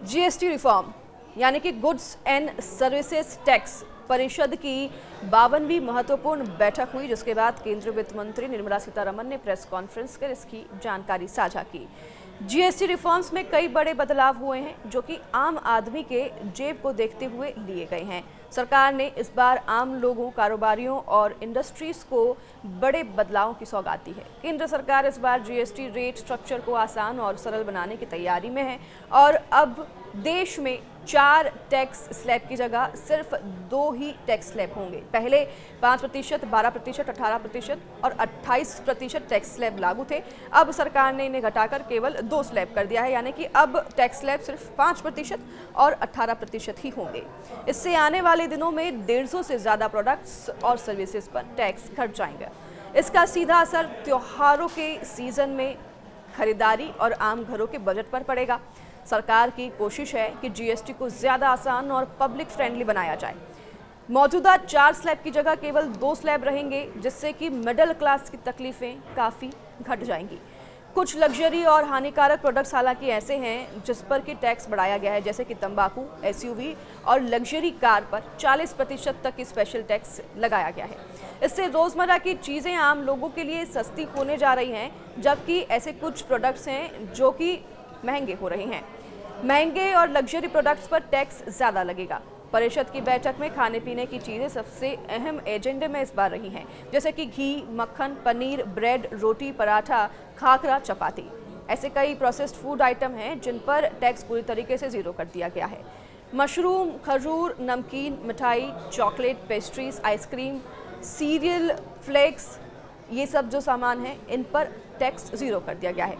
GST reform यानी कि goods and services tax परिषद की 52वीं महत्वपूर्ण बैठक हुई, जिसके बाद केंद्रीय वित्त मंत्री निर्मला सीतारमण ने प्रेस कॉन्फ्रेंस कर इसकी जानकारी साझा की। जीएसटी रिफॉर्म्स में कई बड़े बदलाव हुए हैं जो कि आम आदमी के जेब को देखते हुए लिए गए हैं। सरकार ने इस बार आम लोगों, कारोबारियों और इंडस्ट्रीज को बड़े बदलावों की सौगात दी है। केंद्र सरकार इस बार जीएसटी रेट स्ट्रक्चर को आसान और सरल बनाने की तैयारी में है और अब देश में 4 टैक्स स्लैब की जगह सिर्फ 2 ही टैक्स स्लैब होंगे। पहले 5%, 12%, 18% और 28% टैक्स स्लैब लागू थे। अब सरकार ने इन्हें घटाकर केवल 2 स्लैब कर दिया है, यानी कि अब टैक्स स्लैब सिर्फ 5% और 18% ही होंगे। इससे आने वाले दिनों में 150 से ज़्यादा प्रोडक्ट्स और सर्विसेज पर टैक्स घट जाएंगे। इसका सीधा असर त्योहारों के सीजन में खरीदारी और आम घरों के बजट पर पड़ेगा। सरकार की कोशिश है कि जीएसटी को ज़्यादा आसान और पब्लिक फ्रेंडली बनाया जाए। मौजूदा 4 स्लैब की जगह केवल 2 स्लैब रहेंगे, जिससे कि मिडिल क्लास की तकलीफें काफ़ी घट जाएंगी। कुछ लग्जरी और हानिकारक प्रोडक्ट्स हालांकि ऐसे हैं जिस पर कि टैक्स बढ़ाया गया है, जैसे कि तंबाकू, एसयूवी और लग्जरी कार पर 40% तक की स्पेशल टैक्स लगाया गया है। इससे रोज़मर्रा की चीज़ें आम लोगों के लिए सस्ती होने जा रही हैं, जबकि ऐसे कुछ प्रोडक्ट्स हैं जो कि महंगे हो रहे हैं। महंगे और लग्जरी प्रोडक्ट्स पर टैक्स ज़्यादा लगेगा। परिषद की बैठक में खाने पीने की चीज़ें सबसे अहम एजेंडे में इस बार रही हैं, जैसे कि घी, मक्खन, पनीर, ब्रेड, रोटी, पराठा, खाखरा, चपाती। ऐसे कई प्रोसेस्ड फूड आइटम हैं जिन पर टैक्स पूरी तरीके से ज़ीरो कर दिया गया है। मशरूम, खजूर, नमकीन, मिठाई, chocolate, pastries, ice cream, cereal, flakes, ये सब जो सामान हैं इन पर टैक्स ज़ीरो कर दिया गया है।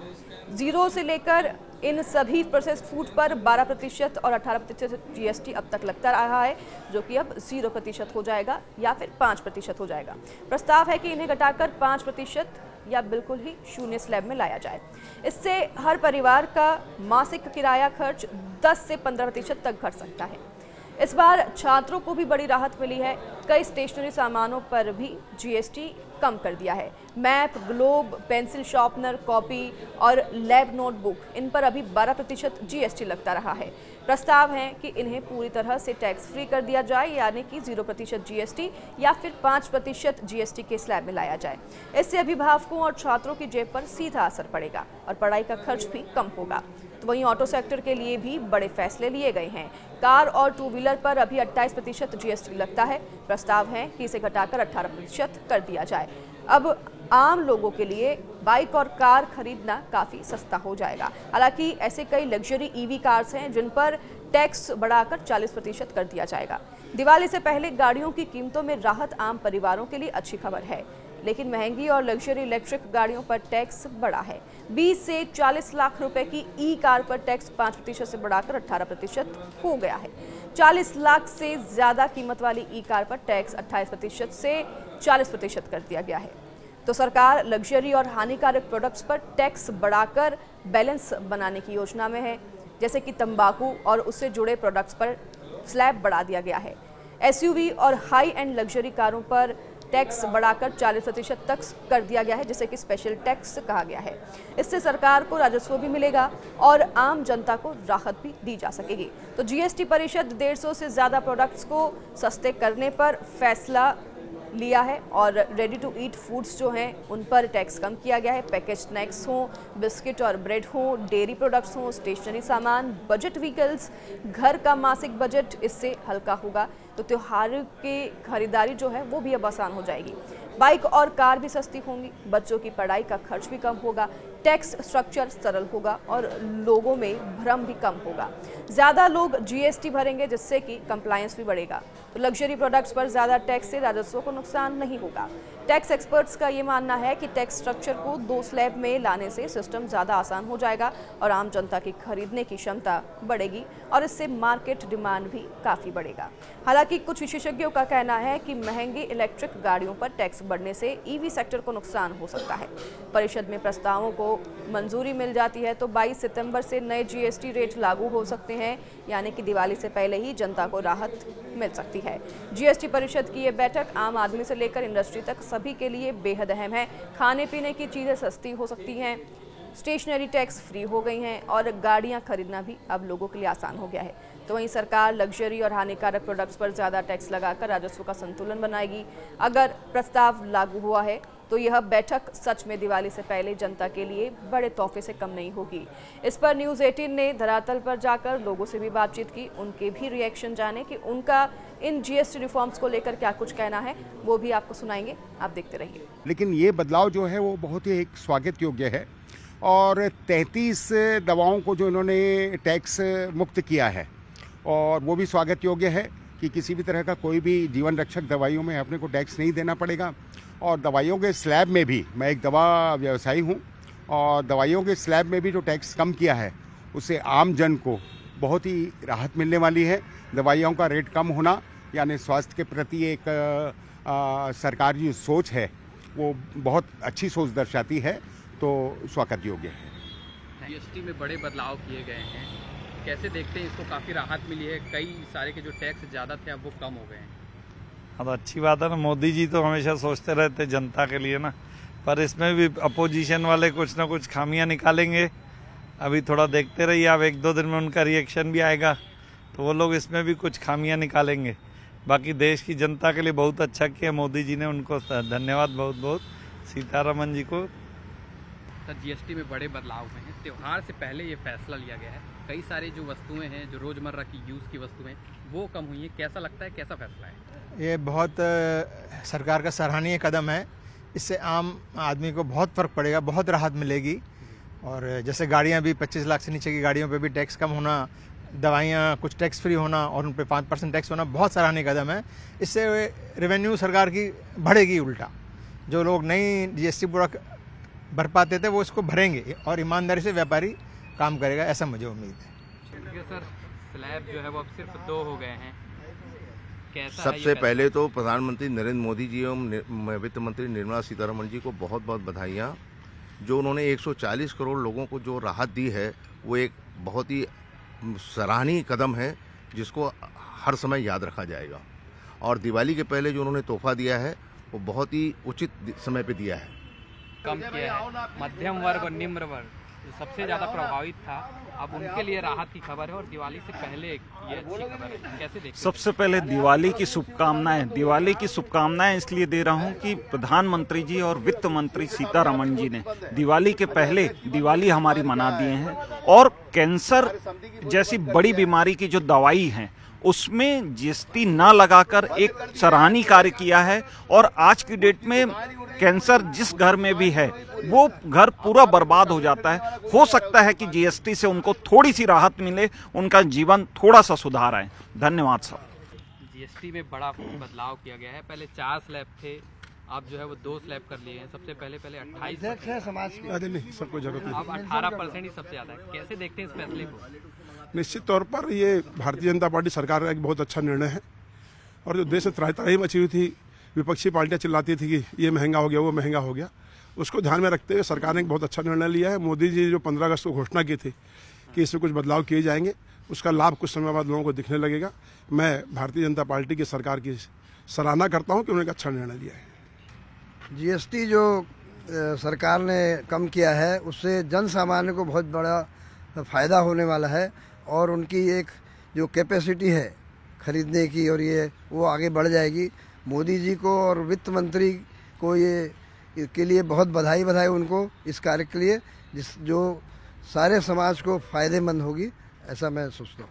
ज़ीरो से लेकर इन सभी प्रोसेस्ड फूड पर 12% और 18% जीएसटी अब तक लगता रहा है, जो कि अब 0% हो जाएगा या फिर 5% हो जाएगा। प्रस्ताव है कि इन्हें घटाकर 5% या बिल्कुल ही शून्य स्लैब में लाया जाए। इससे हर परिवार का मासिक किराया खर्च 10 से 15% तक घट सकता है। इस बार छात्रों को भी बड़ी राहत मिली है। कई स्टेशनरी सामानों पर भी जीएसटी कम कर दिया है। Map, globe, pencil sharpener, copy और लैब नोटबुक, इन पर अभी 12% जीएसटी लगता रहा है। प्रस्ताव है कि इन्हें पूरी तरह से टैक्स फ्री कर दिया जाए, यानी कि 0% जीएसटी या फिर 5% जीएसटी के स्लैब में लाया जाए। इससे अभिभावकों और छात्रों की जेब पर सीधा असर पड़ेगा और पढ़ाई का खर्च भी कम होगा। तो वहीं ऑटो सेक्टर के लिए भी बड़े फैसले लिए गए हैं। कार और 2 व्हीलर पर अभी 28% जीएसटी लगता है। प्रस्ताव है कि इसे घटाकर 18% कर दिया जाए। अब आम लोगों के लिए बाइक और कार खरीदना काफ़ी सस्ता हो जाएगा। हालांकि ऐसे कई लग्जरी ईवी कार्स हैं जिन पर टैक्स बढ़ाकर 40% कर दिया जाएगा। दिवाली से पहले गाड़ियों की कीमतों में राहत आम परिवारों के लिए अच्छी खबर है, लेकिन महंगी और लग्जरी इलेक्ट्रिक गाड़ियों पर टैक्स बढ़ा है। 20 से 40 लाख रुपए की ई कार पर टैक्स 5% से बढ़ाकर 18% हो गया है। 40 लाख से ज़्यादा कीमत वाली ई कार पर टैक्स 28% से 40% कर दिया गया है। तो सरकार लग्जरी और हानिकारक प्रोडक्ट्स पर टैक्स बढ़ाकर बैलेंस बनाने की योजना में है, जैसे कि तंबाकू और उससे जुड़े प्रोडक्ट्स पर स्लैब बढ़ा दिया गया है। एसयूवी और हाई एंड लग्जरी कारों पर टैक्स बढ़ाकर 40% तक कर दिया गया है, जिसे कि स्पेशल टैक्स कहा गया है। इससे सरकार को राजस्व भी मिलेगा और आम जनता को राहत भी दी जा सकेगी। तो जीएसटी परिषद 150 से ज़्यादा प्रोडक्ट्स को सस्ते करने पर फैसला लिया है और रेडी टू ईट फूड्स जो हैं उन पर टैक्स कम किया गया है। पैकेज स्नैक्स हों, बिस्किट और ब्रेड हों, डेयरी प्रोडक्ट्स हों, स्टेशनरी सामान, बजट व्हीकल्स, घर का मासिक बजट इससे हल्का होगा। तो त्योहार की खरीदारी जो है वो भी अब आसान हो जाएगी। बाइक और कार भी सस्ती होंगी, बच्चों की पढ़ाई का खर्च भी कम होगा, टैक्स स्ट्रक्चर सरल होगा और लोगों में भ्रम भी कम होगा। ज़्यादा लोग जीएसटी भरेंगे, जिससे कि कंप्लायंस भी बढ़ेगा। तो लग्जरी प्रोडक्ट्स पर ज़्यादा टैक्स से राजस्व को नुकसान नहीं होगा। टैक्स एक्सपर्ट्स का ये मानना है कि टैक्स स्ट्रक्चर को 2 स्लैब में लाने से सिस्टम ज़्यादा आसान हो जाएगा और आम जनता की खरीदने की क्षमता बढ़ेगी और इससे मार्केट डिमांड भी काफ़ी बढ़ेगा। हालांकि कुछ विशेषज्ञों का कहना है कि महंगी इलेक्ट्रिक गाड़ियों पर टैक्स बढ़ने से ईवी सेक्टर को नुकसान हो सकता है। परिषद में प्रस्तावों को मंजूरी मिल जाती है तो 22 सितंबर से नए जीएसटी रेट लागू हो सकते हैं, यानी कि दिवाली से पहले ही जनता को राहत मिल सकती है। जीएसटी परिषद की ये बैठक आम आदमी से लेकर इंडस्ट्री तक सभी के लिए बेहद अहम है। खाने पीने की चीज़ें सस्ती हो सकती हैं, स्टेशनरी टैक्स फ्री हो गई हैं और गाड़ियां खरीदना भी अब लोगों के लिए आसान हो गया है। तो वहीं सरकार लग्जरी और हानिकारक प्रोडक्ट्स पर ज़्यादा टैक्स लगाकर राजस्व का संतुलन बनाएगी। अगर प्रस्ताव लागू हुआ है तो यह बैठक सच में दिवाली से पहले जनता के लिए बड़े तोहफे से कम नहीं होगी। इस पर न्यूज़ 18 ने धरातल पर जाकर लोगों से भी बातचीत की, उनके भी रिएक्शन जाने कि उनका इन जीएसटी रिफॉर्म्स को लेकर क्या कुछ कहना है, वो भी आपको सुनाएंगे। आप देखते रहिए। लेकिन ये बदलाव जो है वो बहुत ही एक स्वागत योग्य है और 33 दवाओं को जो इन्होंने टैक्स मुक्त किया है और वो भी स्वागत योग्य है कि किसी भी तरह का कोई भी जीवन रक्षक दवाइयों में अपने को टैक्स नहीं देना पड़ेगा। और दवाइयों के स्लैब में भी, मैं एक दवा व्यवसायी हूँ, और दवाइयों के स्लैब में भी जो टैक्स कम किया है उससे आम जन को बहुत ही राहत मिलने वाली है। दवाइयों का रेट कम होना यानी स्वास्थ्य के प्रति एक सरकार की सोच है वो बहुत अच्छी सोच दर्शाती है, तो स्वागत योग्य है। जीएसटी में बड़े बदलाव किए गए हैं, कैसे देखते हैं इसको? काफ़ी राहत मिली है, कई सारे के जो टैक्स ज़्यादा थे अब वो कम हो गए हैं। अब अच्छी बात है ना, मोदी जी तो हमेशा सोचते रहते जनता के लिए ना, पर इसमें भी अपोजिशन वाले कुछ ना कुछ खामियां निकालेंगे। अभी थोड़ा देखते रहिए, अब 1-2 दिन में उनका रिएक्शन भी आएगा तो वो लोग इसमें भी कुछ खामियां निकालेंगे। बाकी देश की जनता के लिए बहुत अच्छा किया मोदी जी ने, उनको धन्यवाद बहुत बहुत, सीतारमन जी को। सर, जीएसटी में बड़े बदलाव हुए हैं, त्यौहार से पहले ये फैसला लिया गया है। कई सारी जो वस्तुएं हैं, जो रोज़मर्रा की यूज़ की वस्तुएं, वो कम हुई हैं। कैसा लगता है, कैसा फैसला है? ये बहुत सरकार का सराहनीय कदम है। इससे आम आदमी को बहुत फ़र्क पड़ेगा, बहुत राहत मिलेगी। और जैसे गाड़ियां भी 25 लाख से नीचे की गाड़ियों पे भी टैक्स कम होना, दवाइयां कुछ टैक्स फ्री होना और उन पे 5% टैक्स होना बहुत सराहनीय कदम है। इससे रेवेन्यू सरकार की बढ़ेगी। उल्टा जो लोग नई जीएसटी पूरा भर पाते थे वो इसको भरेंगे और ईमानदारी से व्यापारी काम करेगा, ऐसा मुझे उम्मीद है। सर, स्लैब जो है वो अब सिर्फ 2 हो गए हैं, कैसा सबसे पहले तो प्रधानमंत्री नरेंद्र मोदी जी एवं वित्त मंत्री निर्मला सीतारमन जी को बहुत बहुत बधाइयाँ। जो उन्होंने 140 करोड़ लोगों को जो राहत दी है वो एक बहुत ही सराहनीय कदम है जिसको हर समय याद रखा जाएगा। और दिवाली के पहले जो उन्होंने तोहफा दिया है वो बहुत ही उचित समय पे दिया है। कम किया है, मध्यम वर्ग और निम्न वर्ग जो सबसे ज़्यादा प्रभावित था, अब उनके लिए राहत की खबर है और दिवाली से पहले ये अच्छी खबर है। कैसे देखते हैं? सबसे पहले दिवाली की शुभकामनाएं। दिवाली की शुभकामनाएं इसलिए दे रहा हूं कि प्रधानमंत्री जी और वित्त मंत्री सीतारमन जी ने दिवाली के पहले दिवाली हमारी मना दिए हैं और कैंसर जैसी बड़ी बीमारी की जो दवाई है उसमें जीएसटी न लगाकर एक सराहनीय कार्य किया है। और आज की डेट में कैंसर जिस घर में भी है वो घर पूरा बर्बाद हो जाता है। हो सकता है कि जीएसटी से उनको थोड़ी सी राहत मिले, उनका जीवन थोड़ा सा सुधार आए। धन्यवाद सर। जीएसटी में बड़ा बदलाव किया गया है, पहले 4 स्लैब थे, अब जो है वो 2 स्लैब कर लिए हैं। सबसे पहले 28 समाज नहीं, सबको जरूरत नहीं। अब 18% ही सबसे ज़्यादा है। कैसे देखते हैं इस फैसले को? निश्चित तौर पर ये भारतीय जनता पार्टी सरकार का एक बहुत अच्छा निर्णय है। और जो देश में त्राही मची हुई थी, विपक्षी पार्टियां चिल्लाती थी कि ये महंगा हो गया, वो महंगा हो गया, उसको ध्यान में रखते हुए सरकार ने एक बहुत अच्छा निर्णय लिया है। मोदी जी जो 15 अगस्त को घोषणा की थी कि इसमें कुछ बदलाव किए जाएंगे, उसका लाभ कुछ समय बाद लोगों को दिखने लगेगा। मैं भारतीय जनता पार्टी की सरकार की सराहना करता हूँ कि उन्होंने एक अच्छा निर्णय लिया है। जीएसटी जो सरकार ने कम किया है उससे जन सामान्य को बहुत बड़ा फ़ायदा होने वाला है और उनकी एक जो कैपेसिटी है खरीदने की और ये वो आगे बढ़ जाएगी। मोदी जी को और वित्त मंत्री को ये के लिए बहुत बधाई उनको इस कार्य के लिए, जो सारे समाज को फ़ायदेमंद होगी, ऐसा मैं सोचता हूँ।